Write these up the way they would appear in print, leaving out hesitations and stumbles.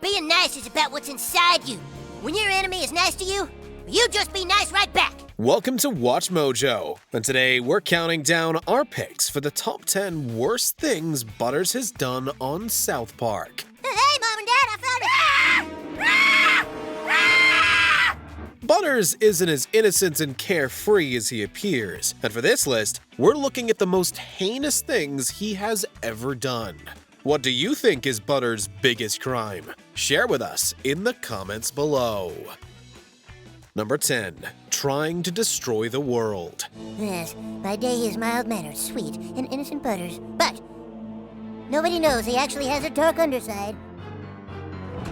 Being nice is about what's inside you. When your enemy is nice to you, you just be nice right back. Welcome to Watch Mojo, and today we're counting down our picks for the top 10 worst things Butters has done on South Park. Hey, Mom and Dad, I found it! Butters isn't as innocent and carefree as he appears, and for this list, we're looking at the most heinous things he has ever done. What do you think is Butters' biggest crime? Share with us in the comments below. Number 10. Trying to destroy the world. Yes, by day he is mild-mannered, sweet, and innocent Butters, but nobody knows he actually has a dark underside.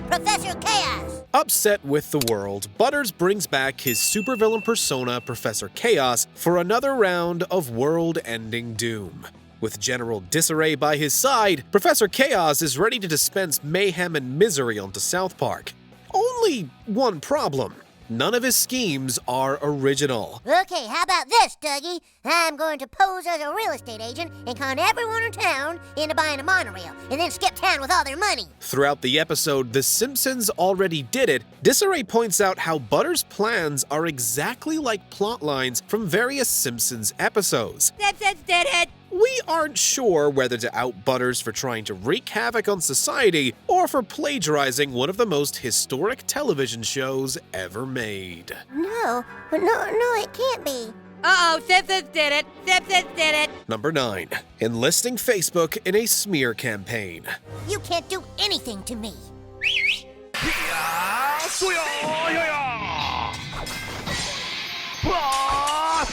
Professor Chaos! Upset with the world, Butters brings back his supervillain persona, Professor Chaos, for another round of world-ending doom. With general disarray by his side, Professor Chaos is ready to dispense mayhem and misery onto South Park. Only one problem. None of his schemes are original. Okay, how about this, Dougie? I'm going to pose as a real estate agent and con everyone in town into buying a monorail, and then skip town with all their money. Throughout the episode, The Simpsons already did it. Disarray points out how Butters' plans are exactly like plot lines from various Simpsons episodes. Simpsons did it! We aren't sure whether to out Butters for trying to wreak havoc on society or for plagiarizing one of the most historic television shows ever made. No, it can't be. Uh-oh, Simpsons did it! Simpsons did it! Number 9. Enlisting Facebook in a smear campaign. You can't do anything to me.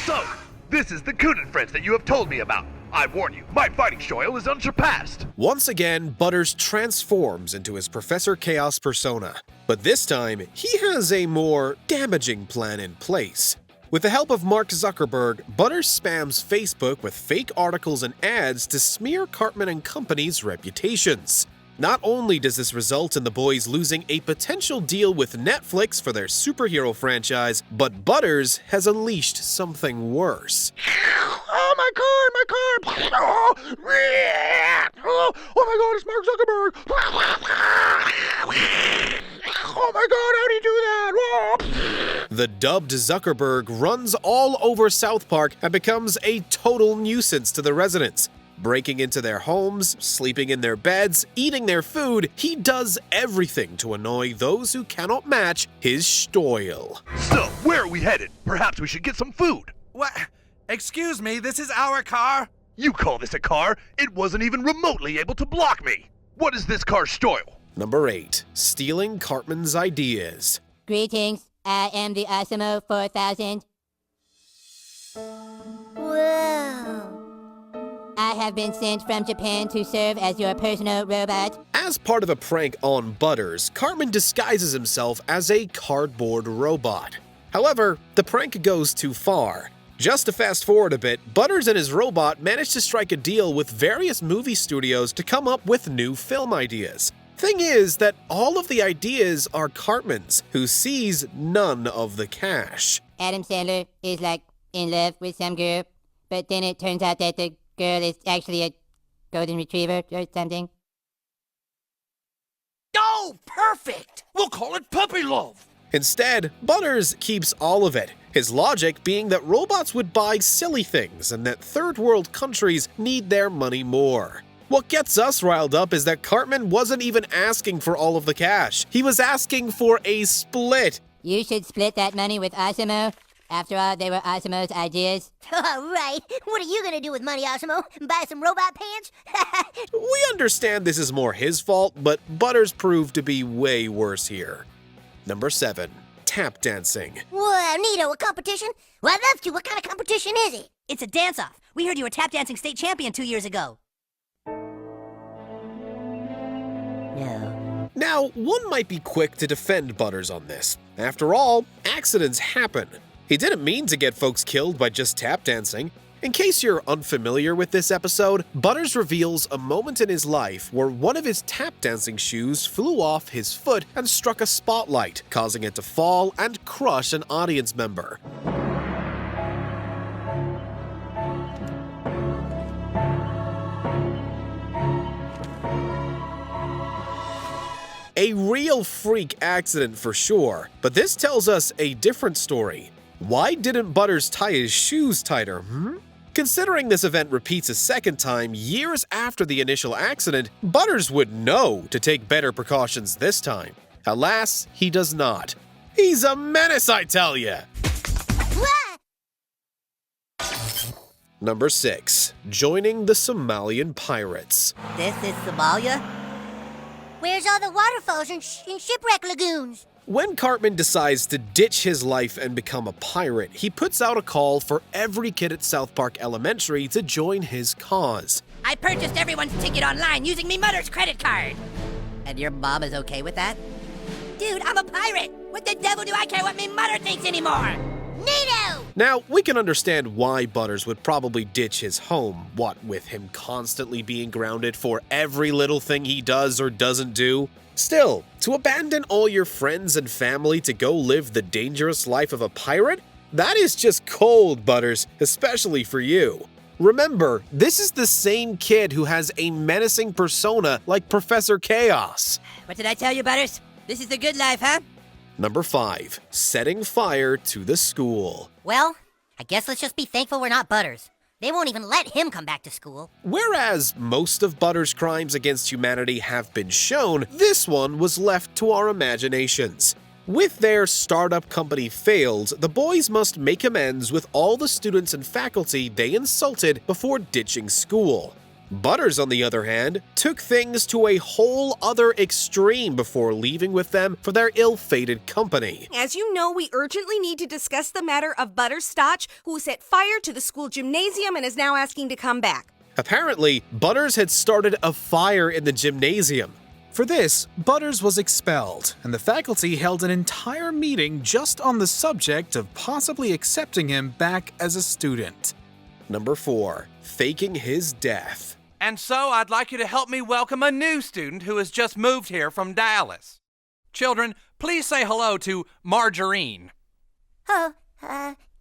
So, this is the Coon and Friends that you have told me about. I warn you, my fighting style is unsurpassed. Once again, Butters transforms into his Professor Chaos persona, but this time, he has a more damaging plan in place. With the help of Mark Zuckerberg, Butters spams Facebook with fake articles and ads to smear Cartman and Company's reputations. Not only does this result in the boys losing a potential deal with Netflix for their superhero franchise, but Butters has unleashed something worse. Oh my car! Oh my god, it's Mark Zuckerberg! Oh my god, how'd he do that? The dubbed Zuckerberg runs all over South Park and becomes a total nuisance to the residents. Breaking into their homes, sleeping in their beds, eating their food, he does everything to annoy those who cannot match his style. So, where are we headed? Perhaps we should get some food. What? Excuse me, this is our car? You call this a car? It wasn't even remotely able to block me. What is this car's style? Number 8. Stealing Cartman's ideas. Greetings, I am the Osmo 4000. Whoa. I have been sent from Japan to serve as your personal robot. As part of a prank on Butters, Cartman disguises himself as a cardboard robot. However, the prank goes too far. Just to fast forward a bit, Butters and his robot manage to strike a deal with various movie studios to come up with new film ideas. Thing is that all of the ideas are Cartman's, who sees none of the cash. Adam Sandler is like in love with some girl, but then it turns out that the girl is actually a golden retriever or something. Oh, perfect! We'll call it puppy love! Instead, Butters keeps all of it, his logic being that robots would buy silly things and that third world countries need their money more. What gets us riled up is that Cartman wasn't even asking for all of the cash. He was asking for a split. You should split that money with Osmo. After all, they were Osmo's ideas. All right, what are you gonna do with money, Osmo? Buy some robot pants? We understand this is more his fault, but Butters proved to be way worse here. Number 7. Tap dancing. Wow, neato, a competition? Well, I'd love to. What kind of competition is it? It's a dance-off. We heard you were tap dancing state champion 2 years ago. No. Now, one might be quick to defend Butters on this. After all, accidents happen. He didn't mean to get folks killed by just tap dancing. In case you're unfamiliar with this episode, Butters reveals a moment in his life where one of his tap dancing shoes flew off his foot and struck a spotlight, causing it to fall and crush an audience member. A real real freak accident for sure, but this tells us a different story. Why didn't Butters tie his shoes tighter, Considering this event repeats a second time years after the initial accident, Butters would know to take better precautions this time. Alas, he does not. He's a menace, I tell ya! Number 6. Joining the Somalian pirates. This is Somalia? Where's all the waterfalls and shipwreck lagoons? When Cartman decides to ditch his life and become a pirate, he puts out a call for every kid at South Park Elementary to join his cause. I purchased everyone's ticket online using me mother's credit card. And your mom is okay with that? Dude, I'm a pirate! What the devil do I care what me mother thinks anymore? Neato! Now, we can understand why Butters would probably ditch his home, what with him constantly being grounded for every little thing he does or doesn't do. Still, to abandon all your friends and family to go live the dangerous life of a pirate? That is just cold, Butters, especially for you. Remember, this is the same kid who has a menacing persona like Professor Chaos. What did I tell you, Butters? This is the good life, huh? Number 5. Setting fire to the school. Well, I guess let's just be thankful we're not Butters. They won't even let him come back to school. Whereas most of Butters' crimes against humanity have been shown, this one was left to our imaginations. With their startup company failed, the boys must make amends with all the students and faculty they insulted before ditching school. Butters, on the other hand, took things to a whole other extreme before leaving with them for their ill-fated company. As you know, we urgently need to discuss the matter of Butters Stotch, who set fire to the school gymnasium and is now asking to come back. Apparently, Butters had started a fire in the gymnasium. For this, Butters was expelled, and the faculty held an entire meeting just on the subject of possibly accepting him back as a student. Number 4. Faking his death. And so I'd like you to help me welcome a new student who has just moved here from Dallas. Children, please say hello to Margarine. Oh,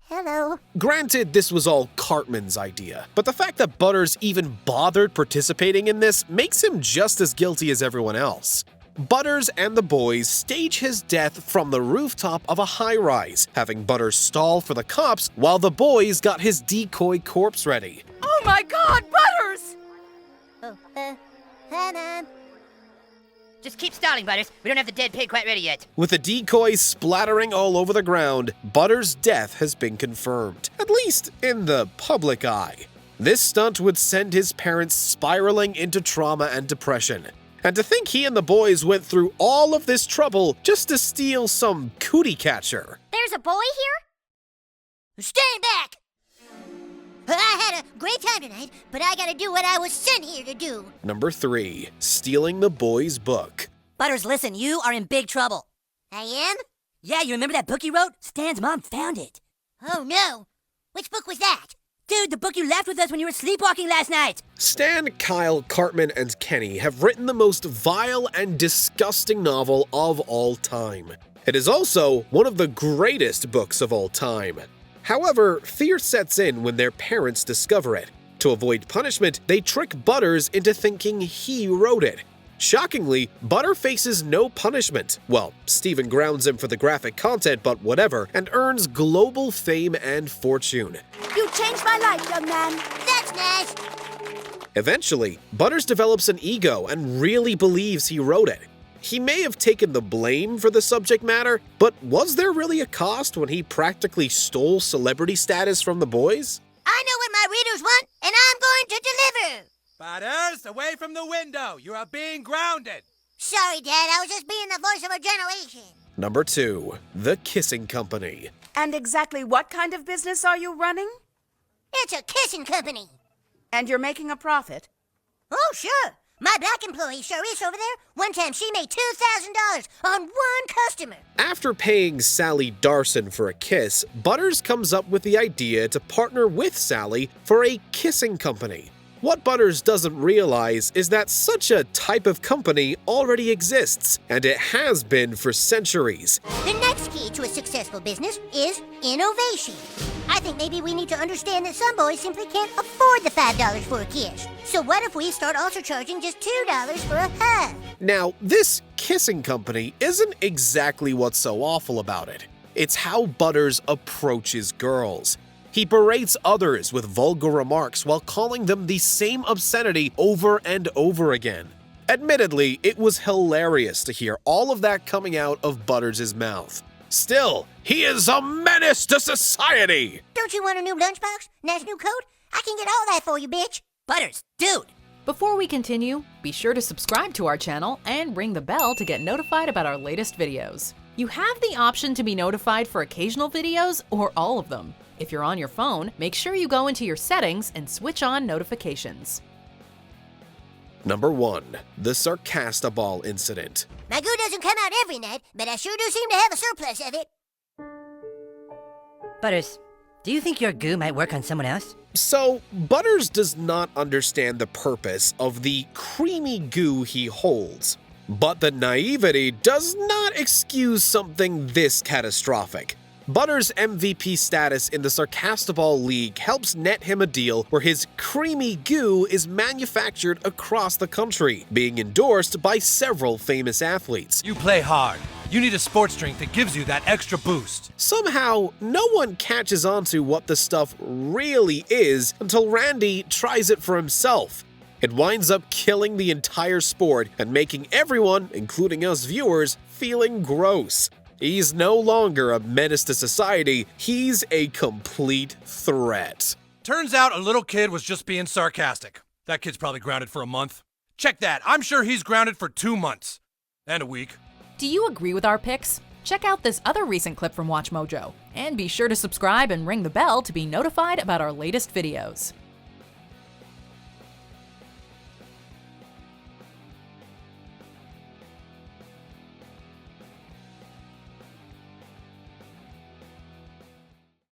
hello. Granted, this was all Cartman's idea, but the fact that Butters even bothered participating in this makes him just as guilty as everyone else. Butters and the boys stage his death from the rooftop of a high-rise, having Butters stall for the cops while the boys got his decoy corpse ready. Oh my God, Butters! Oh, hi, Mom. Just keep stalling, Butters. We don't have the dead pig quite ready yet. With the decoys splattering all over the ground, Butters' death has been confirmed, at least in the public eye. This stunt would send his parents spiraling into trauma and depression. And to think he and the boys went through all of this trouble just to steal some cootie catcher. There's a boy here? Stand back! I had a great time tonight, but I gotta do what I was sent here to do. Number 3. Stealing the boys' book. Butters, listen, you are in big trouble. I am? Yeah, you remember that book you wrote? Stan's mom found it. Oh no. Which book was that? Dude, the book you left with us when you were sleepwalking last night. Stan, Kyle, Cartman, and Kenny have written the most vile and disgusting novel of all time. It is also one of the greatest books of all time. However, fear sets in when their parents discover it. To avoid punishment, they trick Butters into thinking he wrote it. Shockingly, Butter faces no punishment. Well, Steven grounds him for the graphic content, but whatever, and earns global fame and fortune. You changed my life, young man. That's nice. Eventually, Butters develops an ego and really believes he wrote it. He may have taken the blame for the subject matter, but was there really a cost when he practically stole celebrity status from the boys? I know what my readers want, and I'm going to deliver. Butters, away from the window! You are being grounded! Sorry, Dad, I was just being the voice of a generation. Number 2. The Kissing Company. And exactly what kind of business are you running? It's a kissing company. And you're making a profit? Oh, sure. My black employee, Charisse over there, one time she made $2,000 on one customer. After paying Sally Darson for a kiss, Butters comes up with the idea to partner with Sally for a kissing company. What Butters doesn't realize is that such a type of company already exists, and it has been for centuries. The next key to a successful business is innovation. I think maybe we need to understand that some boys simply can't afford the $5 for a kiss. So what if we start also charging just $2 for a hug? Now, this kissing company isn't exactly what's so awful about it. It's how Butters approaches girls. He berates others with vulgar remarks while calling them the same obscenity over and over again. Admittedly, it was hilarious to hear all of that coming out of Butters' mouth. Still, he is a menace to society! Don't you want a new lunchbox? Nice new coat? I can get all that for you, bitch. Butters, dude! Before we continue, be sure to subscribe to our channel and ring the bell to get notified about our latest videos. You have the option to be notified for occasional videos or all of them. If you're on your phone, make sure you go into your settings and switch on notifications. Number 1. The Sarcastaball Incident. My goo doesn't come out every night, but I sure do seem to have a surplus of it. Butters, do you think your goo might work on someone else? So, Butters does not understand the purpose of the creamy goo he holds. But the naivety does not excuse something this catastrophic. Butters' MVP status in the Sarcastaball League helps net him a deal where his creamy goo is manufactured across the country, being endorsed by several famous athletes. You play hard. You need a sports drink that gives you that extra boost. Somehow, no one catches on to what the stuff really is until Randy tries it for himself. It winds up killing the entire sport and making everyone, including us viewers, feeling gross. He's no longer a menace to society, he's a complete threat. Turns out a little kid was just being sarcastic. That kid's probably grounded for a month. Check that, I'm sure he's grounded for 2 months. And a week. Do you agree with our picks? Check out this other recent clip from WatchMojo. And be sure to subscribe and ring the bell to be notified about our latest videos.